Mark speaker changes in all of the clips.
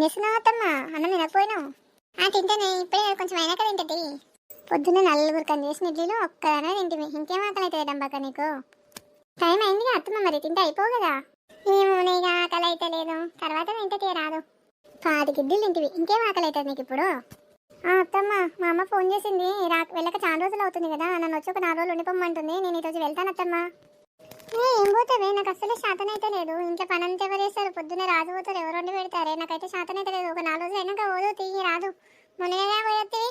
Speaker 1: చేస్తున్నావు అత్తమ్మ? అన్నం తినకపోయినావు? తింటానే, ఇప్పుడే కొంచెం అయినాక తింటది. పొద్దున్న నలుగురు కని చేసిన ఇడ్లీలు ఒక్కదానే తింటివి, ఇంకేం ఆకలి అవుతుంది డంబాక నీకు? టైం అయిందిగా అత్తమ్మ, మరి తింటే అయిపో కదా. ఏమో ఇక ఆకలి అయితే లేదు, తర్వాత తింటే రాదు. 5 ఇడ్లీలు తింటివి, ఇంకేం ఆకలి అవుతుంది నీకు ఇప్పుడు? అత్తమ్మ, మా అమ్మ ఫోన్ చేసింది, వెళ్ళక చాలా రోజులు అవుతుంది కదా, నన్ను వచ్చి ఒక 4 రోజులు ఉండిపోమ్మంటుంది. నేను ఈరోజు వెళ్తాను అత్తమ్మ. ఏం పోతావే? నాకు అస్సలు శాతం అయితే లేదు. ఇంట్లో పని అంతా ఎవరు చేస్తారు? పొద్దున్నే రాజు పోతారు, ఎవరు వండి పెడతారే? నాకైతే శాతం అయితే లేదు. ఒక 4 రోజులు అయినాక పోదు, తీయి రాదు. మొన్ననే పోయొత్తి.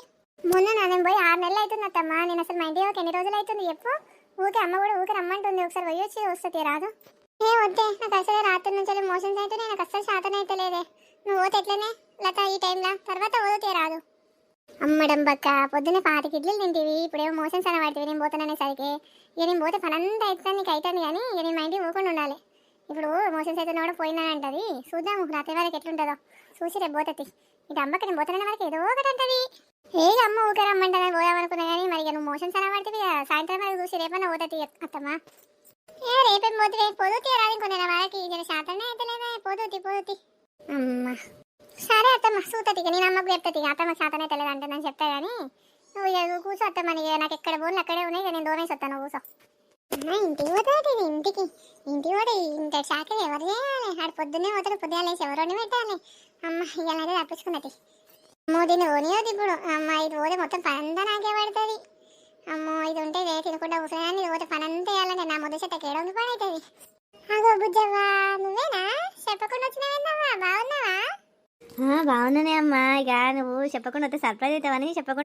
Speaker 1: మొన్న నేను పోయి 6 నెలలు అవుతుంది అత్తమ్మ. నేను అసలు మా ఇంటి ఎన్ని రోజులు అవుతుంది చెప్పు? ఊకే అమ్మ కూడా ఊకే రమ్మంటుంది, ఒకసారి పోయి వచ్చి వస్తుంది రాదు. వద్దే, నాకు అసలు రాత్రి నుంచి మోషన్స్ అయితే నాకు అస్సలు శాతం అయితే లేదే. నువ్వు పోతే ఎట్లనే లత ఈ టైంలో, తర్వాత పోతే రాదు. అమ్మడం బక్క, పొద్దున్నే 5 ఇడ్లీలు తింటివి, ఇప్పుడేమో మోషన్స్ అని పడుతుంది. నేను పోతాననేసరికి ఇక నేను పోతే పని అంతా అవుతుంది, నీకు అవుతుంది. కానీ ఇక నేను మా ఇంటికి పోకుండా ఉండాలి. ఇప్పుడు మోషన్స్ అయితే కూడా పోయినానంటది. చూద్దాము రాత్రి వరకు ఎట్లుంటుందో, చూసి రేపు పోతుంది. ఇది అమ్మకి నేను పోతాననే వరకు ఏదో ఒకటి అంటది. అమ్మ ఊకే రమ్మంటుందని పోదామనుకున్నా కానీ మరి ఇక నువ్వు మోషన్స్ అని పడుతుంది. సాయంత్రం వరకు చూసి రేపన్నా పోతుంది అత్తమ్మ. రేపేం పోతుంది? పోదుతి రాదు, ఇంకొన్ని వాళ్ళకి ఇది శాతనే అయితే లేదా. పోదుతి అమ్మ. సరే అత్తమ్మ, చూస్తుంది. నేను అమ్మకు చెప్తుంది, అత్తమ్మ శాతం అయితే లేదంటే నేను చెప్తా. కానీ నువ్వు ఇక కూర్చో అత్తమ్మ. నాకు ఎక్కడ బోన్లు అక్కడే ఉన్నాయి, నేను దూరేసి వస్తాను. కూర్చో. ఇంటికి పోతుంది, ఇంటికి పోతే ఇంత చాకరీ ఎవరు చేయాలి? ఆడు పొద్దున్నే పోతాడు, పొద్దున్న లేసి ఎవరు పెట్టాలి? అమ్మ ఇవాళైతే తప్పించుకున్నది. అమ్మో దీన్ని ఓనియోది ఇప్పుడు. అమ్మ ఇది పోతే మొత్తం పనంతా నాకే పడుతుంది. అమ్మో ఇది ఉంటే తినకుండా కూర్చొని, ఇది పోతే పనంతా వేయాలంటే నా మొదటి చెట్టు ఏడో పని అవుతుంది. అగో బుజ్జవ్వా, నువ్వేనా? చెప్పకుండా వచ్చినావేందమ్మా? బాగున్నావా?
Speaker 2: బాగున్నానే అమ్మా. ఇక నువ్వు చెప్పకుండా వస్తే సర్ప్రైజ్ అవుతావని చెప్పకుండా